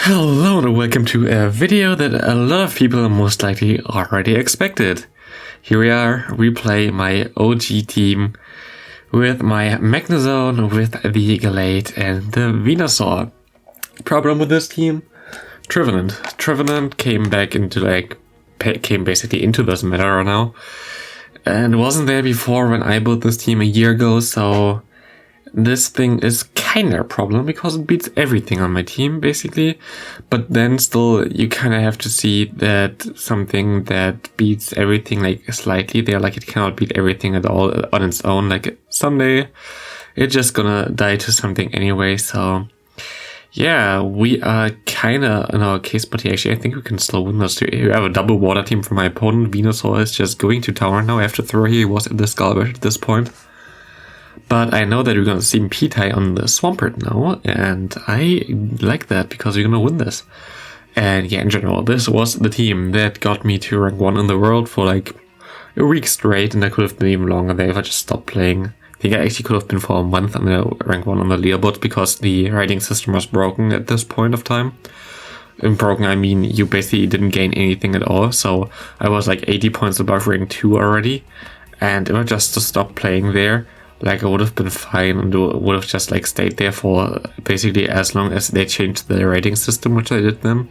Hello and welcome to a video that a lot of people most likely already expected. Here we are, replay my OG team with my Magnezone, with the Galate and the Venusaur. Problem with this team? Trevenant. Trevenant came basically into this meta now. And wasn't there before when I built this team a year ago, so this thing is kinda a problem because it beats everything on my team basically, but then still you kinda have to see that something that beats everything like slightly there, like it cannot beat everything at all on its own, like someday it's just gonna die to something anyway. So yeah, we are kinda in our case, but actually I think we can still win this too. We have a double water team from my opponent. Venusaur is just going to tower now. I have to throw here, he was in the Skullbird at this point. But I know that we're gonna see P-tie on the Swampert now, and I like that because we're gonna win this. And yeah, in general, this was the team that got me to rank 1 in the world for like a week straight, and I could have been even longer there if I just stopped playing. I think I actually could have been for a month on the rank 1 on the leaderboard because the rating system was broken at this point of time. In broken, I mean you basically didn't gain anything at all, so I was like 80 points above rank 2 already, and if I just stopped playing there, like I would have been fine and would have just like stayed there for basically as long as they changed the rating system, which I did then.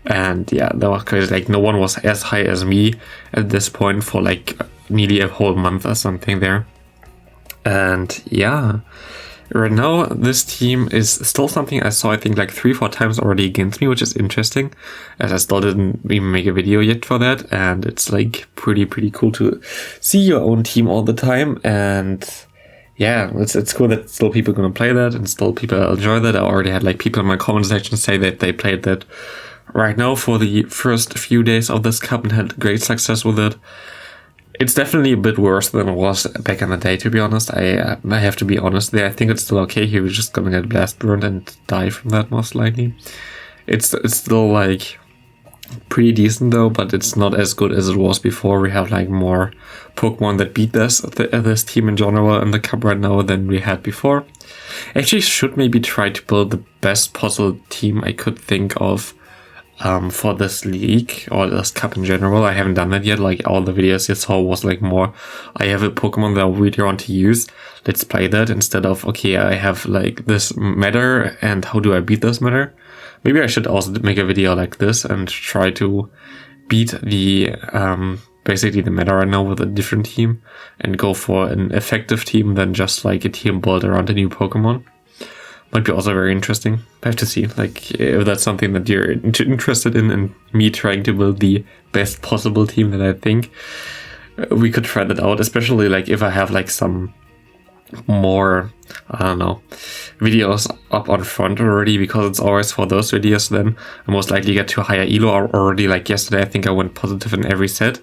And yeah, that was crazy. Like no one was as high as me at this point for like nearly a whole month or something there. And yeah, right now this team is still something I saw I think like 3-4 times already against me, which is interesting, as I still didn't even make a video yet for that. And it's like pretty cool to see your own team all the time. And yeah, it's cool that still people are gonna play that and still people enjoy that. I already had like people in my comment section say that they played that right now for the first few days of this cup and had great success with it. It's definitely a bit worse than it was back in the day, to be honest. I have to be honest there. I think it's still okay here. We're just gonna get blast burned and die from that most likely. It's still like pretty decent though, but it's not as good as it was before. We have like more Pokemon that beat this team in general in the cup right now than we had before. Actually should maybe try to build the best possible team I could think of for this league or this cup in general. I haven't done that yet. Like all the videos you saw was like more, I have a Pokemon that I really want to use, let's play that, instead of okay, I have like this meta and how do I beat this meta. Maybe I should also make a video like this and try to beat the basically the meta right now with a different team and go for an effective team than just like a team built around a new Pokemon. Might be also very interesting. I have to see like if that's something that you're interested in, and me trying to build the best possible team that I think we could try that out, especially like if I have like some more, I don't know, videos up on front already, because it's always for those videos then I most likely get to higher elo already. Like yesterday I think I went positive in every set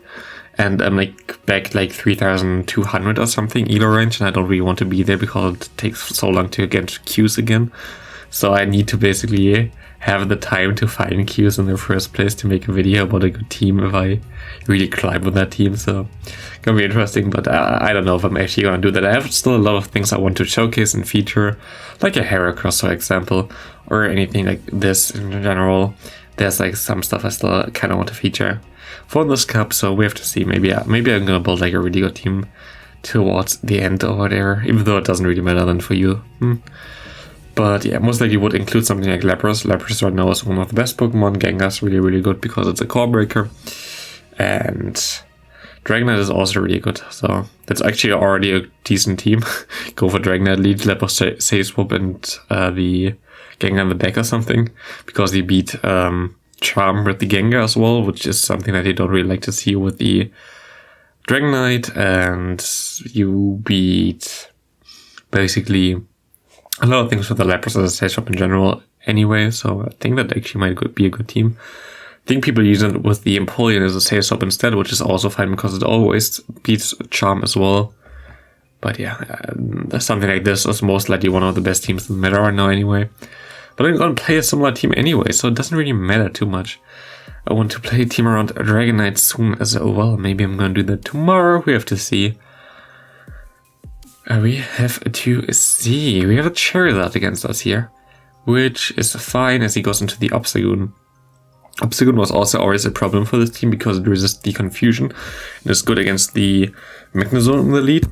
and I'm like back like 3,200 or something elo range, and I don't really want to be there because it takes so long to get queues again. So I need to basically have the time to find queues in the first place to make a video about a good team if I really climb with that team. So gonna be interesting, but I don't know if I'm actually gonna do that. I have still a lot of things I want to showcase and feature, like a Heracross for example, or anything like this in general. There's like some stuff I still kind of want to feature for this cup, so we have to see. Maybe I'm gonna build like a really good team towards the end or whatever, even though it doesn't really matter then for you. But yeah, most likely would include something like Lapras. Lapras right now is one of the best Pokemon. Gengar's really good because it's a core breaker. And Dragonite is also really good. So that's actually already a decent team. Go for Dragonite, lead Lapras, Say Swap, and the Gengar in the back or something. Because they beat Charm with the Gengar as well, which is something that you don't really like to see with the Dragonite. And you beat basically a lot of things with the Lapras as a stage shop in general anyway, so I think that actually might be a good team. I think people use it with the Empoleon as a sales shop instead, which is also fine because it always beats Charm as well. But yeah, something like this is most likely one of the best teams in the meta right now anyway. But I'm gonna play a similar team anyway, so it doesn't really matter too much. I want to play a team around Dragonite soon as well. Maybe I'm gonna do that tomorrow, we have to see. We have to see. We have a Charizard against us here. which is fine as he goes into the Obstagoon. Obstagoon was also always a problem for this team because it resists the confusion and is good against the Magnezone in the lead.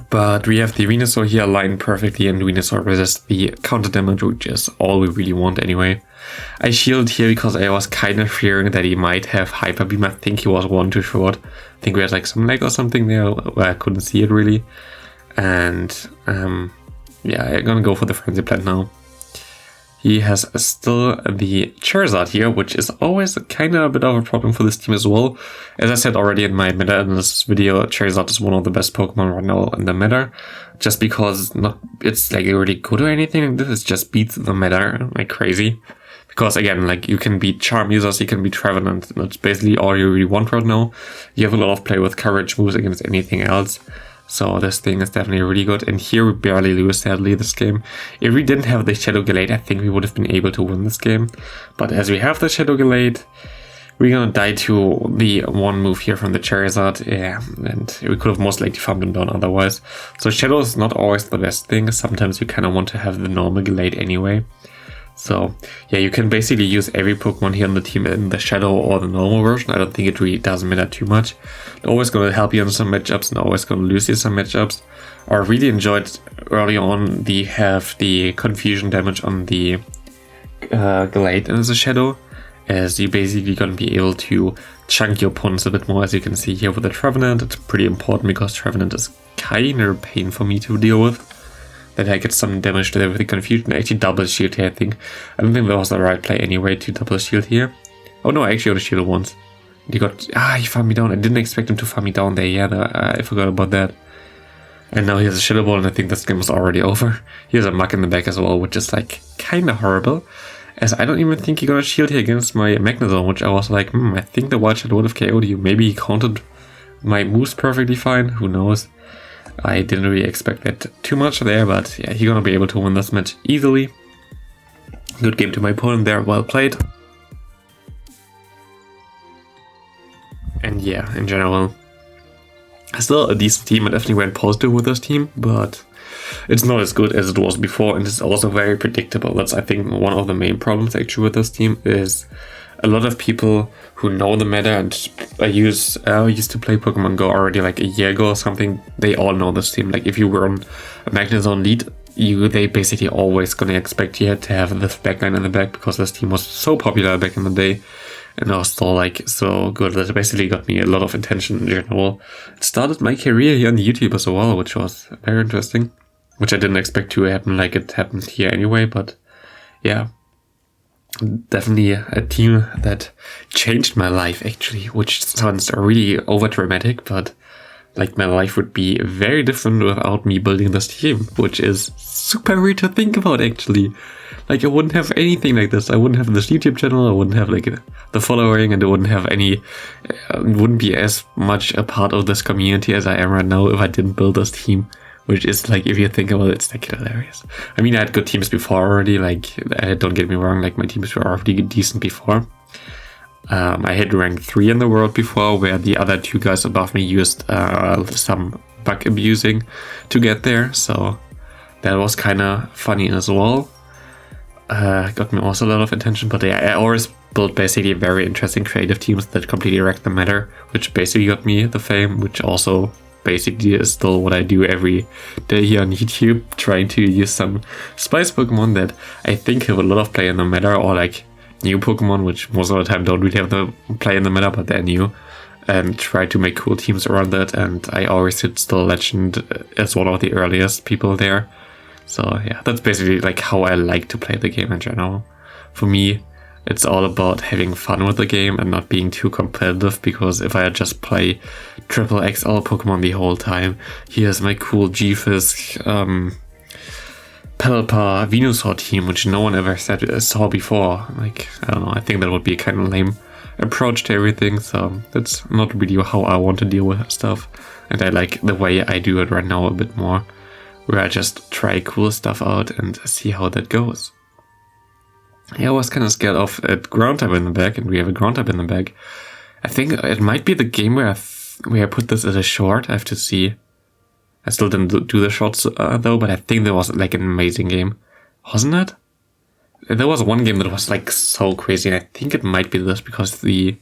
But we have the Venusaur here aligned perfectly, and Venusaur resists the counter damage, which is all we really want anyway. I shielded here because I was kind of fearing that he might have Hyper Beam. I think he was one too short. I think we had like some lag or something there where I couldn't see it really. And yeah, I'm gonna go for the Frenzy Plant now. He has still the Charizard here, which is always kind of a bit of a problem for this team as well. As I said already in my meta analysis video, Charizard is one of the best Pokemon right now in the meta. Just because it's like really good or anything, this just beats the meta like crazy. Because again, like you can beat Charm users, you can beat Trevenant, that's basically all you really want right now. You have a lot of play with coverage moves against anything else. So this thing is definitely really good. And here we barely lose, sadly, this game. If we didn't have the Shadow Gallade, I think we would have been able to win this game. But as we have the Shadow Gallade, we're gonna die to the one move here from the Charizard. Yeah, and we could have most likely farmed him down otherwise. So Shadow is not always the best thing. Sometimes you kind of want to have the normal Gallade anyway. So yeah, you can basically use every Pokemon here on the team in the Shadow or the normal version. I don't think it really doesn't matter too much. Always going to help you in some matchups and always going to lose you some matchups. I really enjoyed early on the confusion damage on the Gallade in the Shadow, as you basically going to be able to chunk your opponents a bit more, as you can see here with the Trevenant. It's pretty important because Trevenant is kind of a pain for me to deal with. That I get some damage to there with the confusion. I actually double shield here, I think. I don't think that was the right play anyway to double shield here. Oh no, I actually got a shield once. He farmed me down. I didn't expect him to farm me down there. Yeah, I forgot about that. And now he has a Shadow Ball, and I think this game is already over. He has a Mug in the back as well, which is like kind of horrible. As I don't even think he got a shield here against my Magnezone, which I was like, I think the Wild Shot would have KO'd you. Maybe he countered my moves perfectly fine. Who knows? I didn't really expect that too much there, but yeah, he's gonna be able to win this match easily. Good game to my opponent there, well played. And yeah, in general, still a decent team. I definitely went positive with this team, but it's not as good as it was before, and it's also very predictable. That's, I think, one of the main problems actually with this team is a lot of people who know the meta and used to play Pokemon Go already like a year ago or something, they all know this team. Like if you were on a Magnezone lead, they basically always gonna expect you to have this backline in the back because this team was so popular back in the day and I was still like so good that it basically got me a lot of attention in general. It started my career here on YouTube as well, which was very interesting, which I didn't expect to happen like it happened here anyway, but yeah. Definitely a team that changed my life actually, which sounds really over dramatic, but like my life would be very different without me building this team, which is super weird to think about actually. Like I wouldn't have anything like this. I wouldn't have this YouTube channel, I wouldn't have like the following, and I wouldn't have wouldn't be as much a part of this community as I am right now if I didn't build this team. Which is like, if you think about it, it's like hilarious. I mean, I had good teams before already, like, don't get me wrong, like my teams were already decent before. I had rank 3 in the world before, where the other 2 guys above me used some bug abusing to get there, so that was kind of funny as well. Got me also a lot of attention, but yeah, I always built basically very interesting creative teams that completely wrecked the meta, which basically got me the fame, which also basically is still what I do every day here on YouTube, trying to use some spice Pokemon that I think have a lot of play in the meta, or like new Pokemon, which most of the time don't really have the play in the meta, but they're new, and try to make cool teams around that. And I always hit still Legend as one of the earliest people there. So yeah, that's basically like how I like to play the game in general. For me, it's all about having fun with the game and not being too competitive, because if I just play triple XL Pokemon the whole time, here's my cool G-Fisk, Pelipper, Venusaur team, which no one ever saw before. Like, I don't know, I think that would be a kind of lame approach to everything, so that's not really how I want to deal with stuff. And I like the way I do it right now a bit more, where I just try cool stuff out and see how that goes. Yeah, I was kind of scared of a ground type in the back, and we have a ground type in the back. I think it might be the game where I put this as a short. I have to see. I still didn't do the shots though, but I think that was like an amazing game. Wasn't it? There was one game that was like so crazy, and I think it might be this because the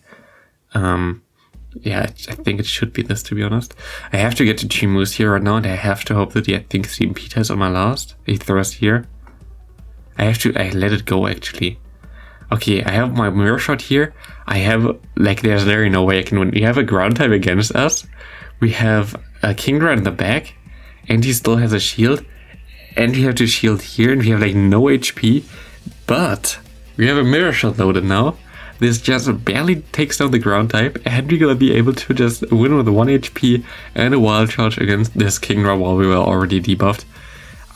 yeah, I think it should be this, to be honest. I have to get to 2 moves here right now, and I have to hope that I think CMP ties on my last. He throws here. I let it go, actually. Okay, I have my mirror shot here. I have, like, there's literally no way I can win. We have a ground type against us. We have a Kingdra in the back, and he still has a shield. And we have to shield here, and we have, like, no HP. But we have a mirror shot loaded now. This just barely takes down the ground type, and we're gonna be able to just win with 1 HP and a wild charge against this Kingdra while we were already debuffed.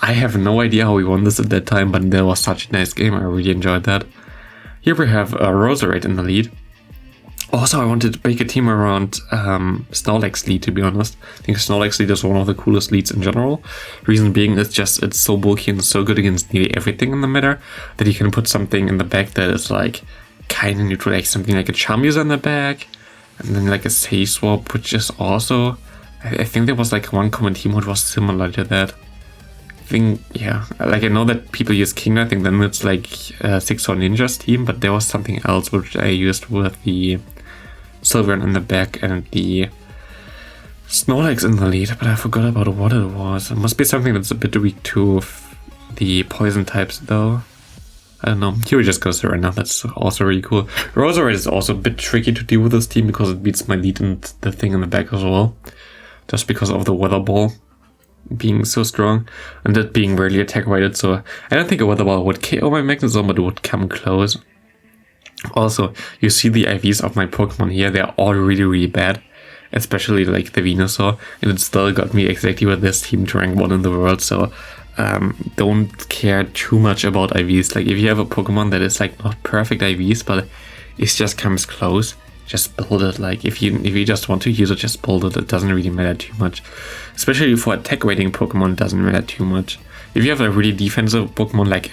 I have no idea how we won this at that time, but that was such a nice game. I really enjoyed that. Here we have Roserade in the lead. Also, I wanted to make a team around Snorlax's lead, to be honest. I think Snorlax's lead is one of the coolest leads in general. Reason being is just it's so bulky and so good against nearly everything in the meta that you can put something in the back that is like kind of neutral, like something like a Charmuser in the back, and then like a Say Swap, which is also, I think there was like one common team mode was similar to that. I think, yeah, like I know that people use King, I think then it's like 6-4 Ninja's team, but there was something else which I used with the Sylveon in the back and the Snorlax in the lead, but I forgot about what it was. It must be something that's a bit weak to the poison types though. I don't know. Here we just go Serena. That's also really cool. Roserade is also a bit tricky to deal with this team because it beats my lead and the thing in the back as well. Just because of the Weather Ball being so strong and that being rarely attack weighted. So I don't think a Weather Ball would KO my Magnezone, but it would come close. Also, you see the IVs of my Pokemon here. They're all really, really bad. Especially like the Venusaur. And it still got me exactly with this team to rank 1 in the world. So don't care too much about IVs. Like if you have a Pokemon that is like not perfect IVs, but it just comes close, just build it. Like if you just want to use it, just build it. It doesn't really matter too much. Especially for attack rating Pokemon, it doesn't matter too much. If you have a really defensive Pokemon like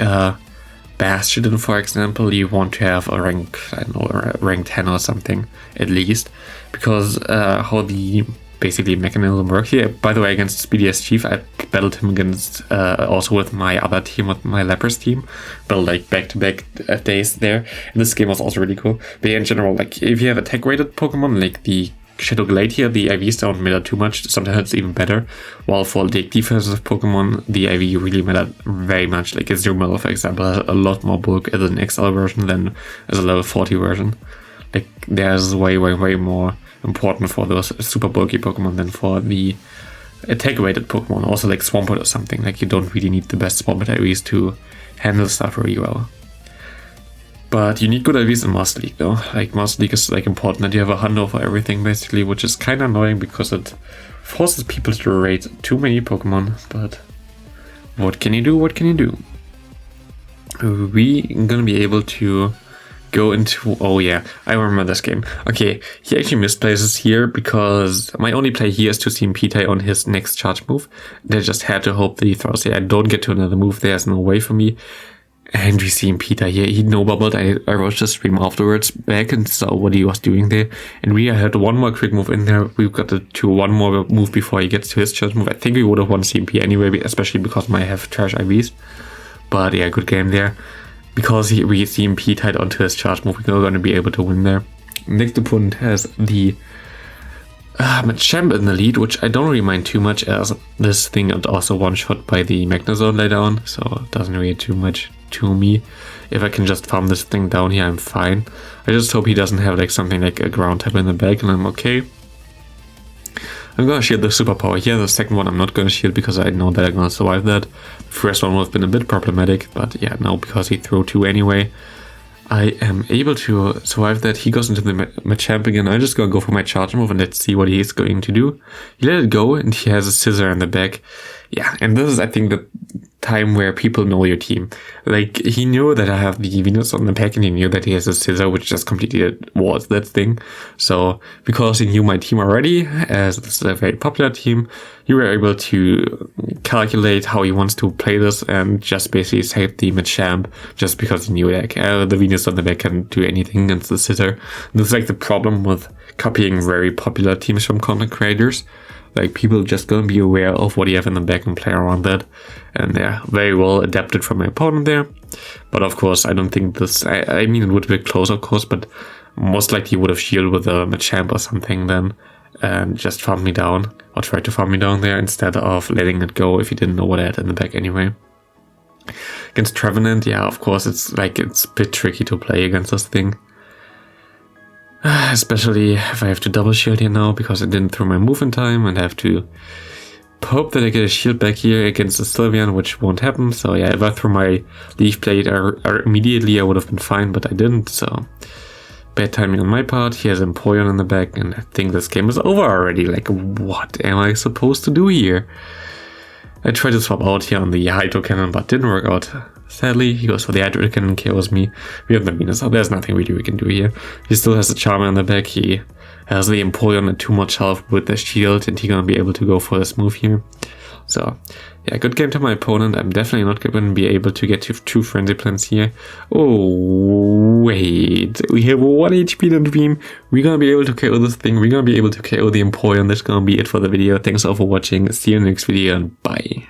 Bastion, for example, you want to have a rank, I don't know, a rank 10 or something at least, because how the basically mechanism works here. By the way, against Speedy as Chief, I battled him against also with my other team, with my Lepers team, but like back-to-back days there. And this game was also really cool. But yeah, in general, like if you have attack-rated Pokemon, like the Shadow Glade here, the IVs don't matter too much. Sometimes it's even better. While for the defensive Pokemon, the IV really mattered very much. Like Azumarill, for example, has a lot more bulk as an XL version than as a level 40 version. Like there's way more important for those super bulky Pokemon than for the attack-rated Pokemon. Also like Swampert or something. Like you don't really need the best Swampert IVs to handle stuff really well. But you need good IVs in Master League though. Like Master League is like important that you have a hundo for everything basically, which is kind of annoying because it forces people to rate too many Pokemon. But what can you do? What can you do? We gonna be able to go into, oh yeah, I remember this game. Okay, he actually misplaces here because my only play here is to CMP tie on his next charge move. They just had to hope that he throws it. I don't get to another move, there's no way for me. And we CMP tie here, he no-bubbled. I watched the stream afterwards back and saw what he was doing there. And we had one more quick move in there. We've got to one more move before he gets to his charge move. I think we would have won CMP anyway, especially because I have trash IVs. But yeah, good game there. Because we CMP tied onto his charge move, we're going to be able to win there. Next opponent has the Machamp in the lead, which I don't really mind too much as this thing is also one-shot by the Magnezone later on, so it doesn't really too much to me. If I can just farm this thing down here, I'm fine. I just hope he doesn't have like something like a ground type in the back and I'm okay. I'm gonna shield the superpower here. The second one I'm not gonna shield because I know that I'm gonna survive that. The first one would have been a bit problematic, but yeah, now because he threw 2 anyway, I am able to survive that. He goes into the Machamp again. I'm just gonna go for my charge move and let's see what he's going to do. He let it go and he has a scissor in the back. Yeah, and this is, I think, the time where people know your team. Like, he knew that I have the Venus on the pack and he knew that he has a scissor, which just completely was that thing. So, because he knew my team already, as this is a very popular team, you were able to calculate how he wants to play this and just basically save the Machamp just because he knew like the Venus on the back can do anything against the scissor. And this is like the problem with copying very popular teams from content creators. Like, people just gonna be aware of what you have in the back and play around that. And yeah, very well adapted from my opponent there. But of course, I don't think this... I mean, it would be close, of course, but most likely he would have shielded with a Machamp or something then. And just farmed me down, or tried to farm me down there, instead of letting it go if he didn't know what I had in the back anyway. Against Trevenant, yeah, of course, it's a bit tricky to play against this thing. Especially if I have to double shield here now, because I didn't throw my move in time, and I have to hope that I get a shield back here against the Sylveon, which won't happen. So yeah, if I threw my Leaf Blade immediately, I would have been fine, but I didn't, so... Bad timing on my part. He has Empoleon in the back, and I think this game is over already. Like, what am I supposed to do here? I tried to swap out here on the Hydro Cannon, but didn't work out. Sadly, he goes for the Hydro Cannon, KOs me. We have the Venus, so there's nothing really we can do here. He still has the Charmer in the back. He has the Empoleon at too much health with the shield, and he's gonna be able to go for this move here. So, yeah, good game to my opponent. I'm definitely not going to be able to get to 2 Frenzy Plants here. Oh, wait. We have 1 HP in Dream. We're going to be able to KO this thing. We're going to be able to KO the Empoleon. That's going to be it for the video. Thanks all for watching. See you in the next video, and bye.